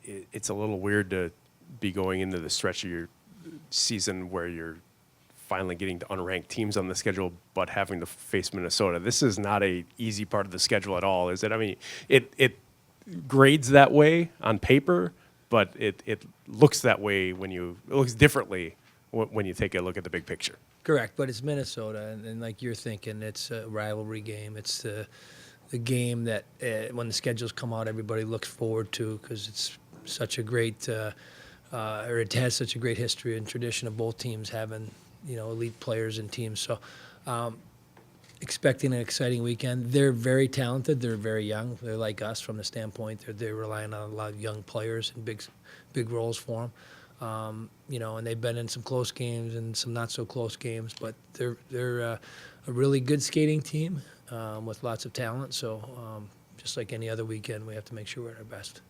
it's a little weird to be going into the stretch of your season where you're finally getting to unranked teams on the schedule, but having to face Minnesota. This is not a easy part of the schedule at all, is it? I mean, it grades that way on paper, but it looks that way it looks differently when you take a look at the big picture. Correct, but it's Minnesota, and like you're thinking, it's a rivalry game. It's the game that when the schedules come out, everybody looks forward to because it's such a great, or it has such a great history and tradition of both teams having elite players and teams. So expecting an exciting weekend. They're very talented. They're very young. They're like us from the standpoint they're relying on a lot of young players and big roles for them. And they've been in some close games and some not so close games, but they're a really good skating team with lots of talent. So just like any other weekend, we have to make sure we're at our best.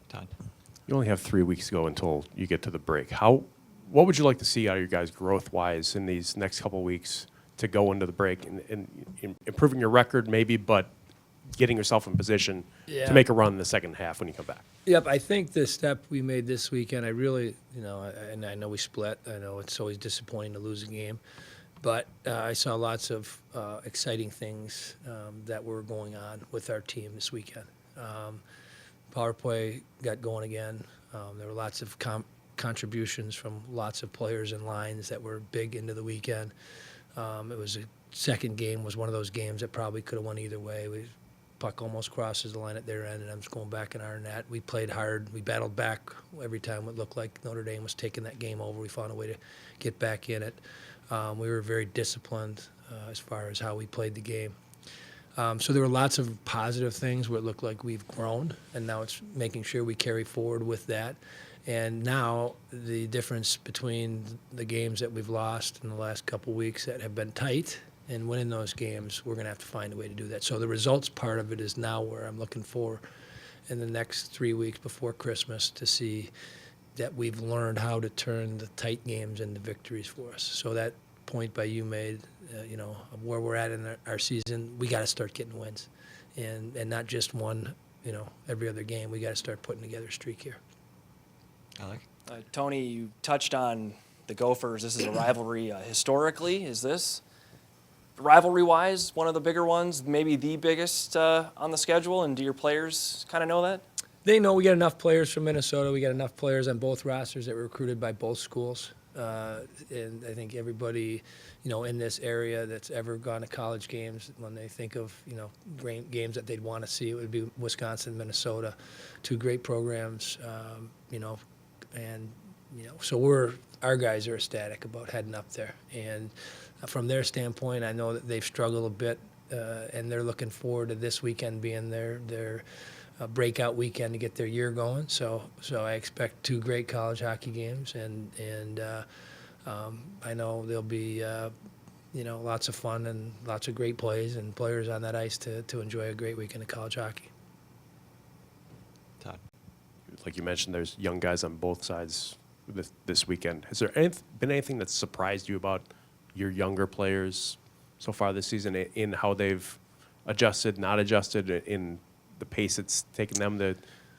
Todd. You only have 3 weeks to go until you get to the break. What would you like to see out of your guys growth-wise in these next couple of weeks to go into the break and improving your record maybe, but getting yourself in position to make a run in the second half when you come back? Yep, I think the step we made this weekend, I really, and I know we split. I know it's always disappointing to lose a game, but I saw lots of exciting things that were going on with our team this weekend. Power play got going again. There were lots of contributions from lots of players and lines that were big into the weekend. It was a second game was one of those games that probably could have won either way. Puck almost crosses the line at their end, and I'm just going back in our net. We played hard. We battled back every time it looked like Notre Dame was taking that game over. We found a way to get back in it. We were very disciplined as far as how we played the game. So there were lots of positive things where it looked like we've grown, and now it's making sure we carry forward with that. And now the difference between the games that we've lost in the last couple weeks that have been tight and winning those games, we're going to have to find a way to do that. So the results part of it is now where I'm looking for in the next 3 weeks before Christmas to see that we've learned how to turn the tight games into victories for us. So that point by you made, of where we're at in our season, we got to start getting wins and not just one, every other game. We got to start putting together a streak here. Alec? Tony, you touched on the Gophers. This is a rivalry historically. Is this, rivalry-wise, one of the bigger ones, maybe the biggest on the schedule? And do your players kind of know that? They know we got enough players from Minnesota. We got enough players on both rosters that were recruited by both schools. And I think everybody, in this area that's ever gone to college games, when they think of, games that they'd want to see, it would be Wisconsin, Minnesota, two great programs, so our guys are ecstatic about heading up there. And from their standpoint, I know that they've struggled a bit, and they're looking forward to this weekend being their breakout weekend to get their year going. So I expect two great college hockey games, and I know there'll be lots of fun and lots of great plays and players on that ice to enjoy a great weekend of college hockey. Todd. Like you mentioned, there's young guys on both sides this weekend. Has there been anything that's surprised you about your younger players so far this season in how they've adjusted, not adjusted, in the pace it's taken them to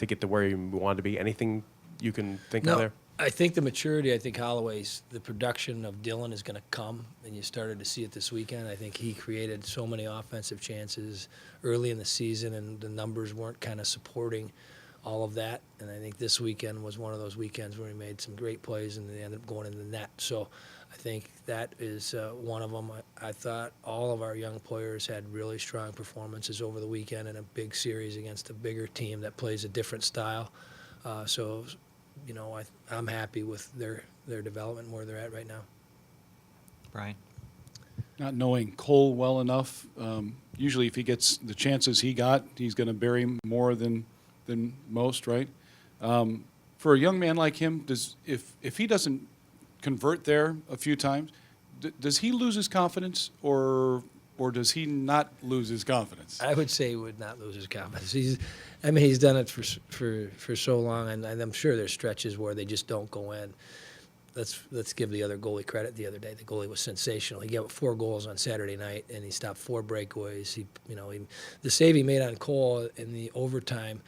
get to where you want to be? Anything you can think of there? I think the maturity, Holloway's, the production of Dylan is going to come, and you started to see it this weekend. I think he created so many offensive chances early in the season, and the numbers weren't kind of supporting all of that. And I think this weekend was one of those weekends where he made some great plays, and they ended up going in the net. So I think that is one of them. I thought all of our young players had really strong performances over the weekend in a big series against a bigger team that plays a different style. I'm happy with their development and where they're at right now. Brian? Not knowing Cole well enough, usually if he gets the chances he got, he's going to bury more than most, right? For a young man like him, if he doesn't convert there a few times, does he lose his confidence, or does he not lose his confidence? I would say he would not lose his confidence. He's done it for so long, and I'm sure there's stretches where they just don't go in. Let's give the other goalie credit. The other day, the goalie was sensational. He got 4 goals on Saturday night, and he stopped 4 breakaways. The save he made on Cole in the overtime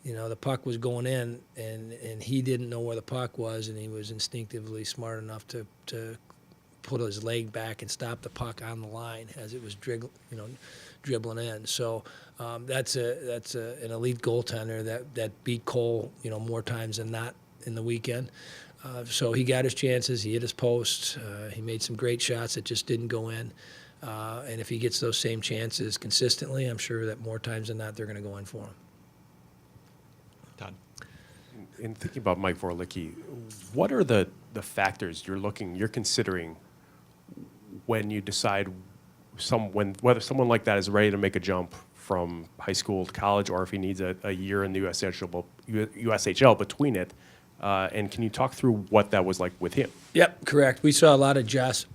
the puck was going in, and he didn't know where the puck was, and he was instinctively smart enough to put his leg back and stop the puck on the line as it was dribbling in. So that's an elite goaltender that beat Cole, more times than not in the weekend. So he got his chances. He hit his post. He made some great shots that just didn't go in. And if he gets those same chances consistently, I'm sure that more times than not they're going to go in for him. Todd. In thinking about Mike Vorlicki, what are the factors you're considering when you decide whether someone like that is ready to make a jump from high school to college, or if he needs a year in the USHL between it? And can you talk through what that was like with him? Yep, correct. We saw a lot of Josh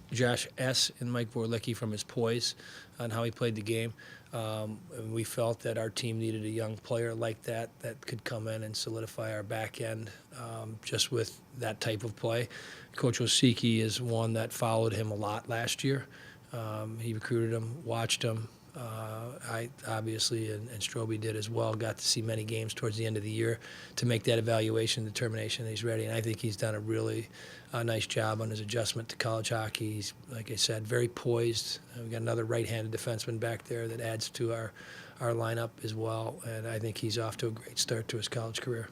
S. and Mike Vorlicki from his poise on how he played the game. And we felt that our team needed a young player like that could come in and solidify our back end just with that type of play. Coach Osiki is one that followed him a lot last year. He recruited him, watched him. I obviously, and Strobe did as well, got to see many games towards the end of the year to make that evaluation determination that he's ready. And I think he's done a really nice job on his adjustment to college hockey. He's, like I said, very poised. We've got another right-handed defenseman back there that adds to our lineup as well. And I think he's off to a great start to his college career.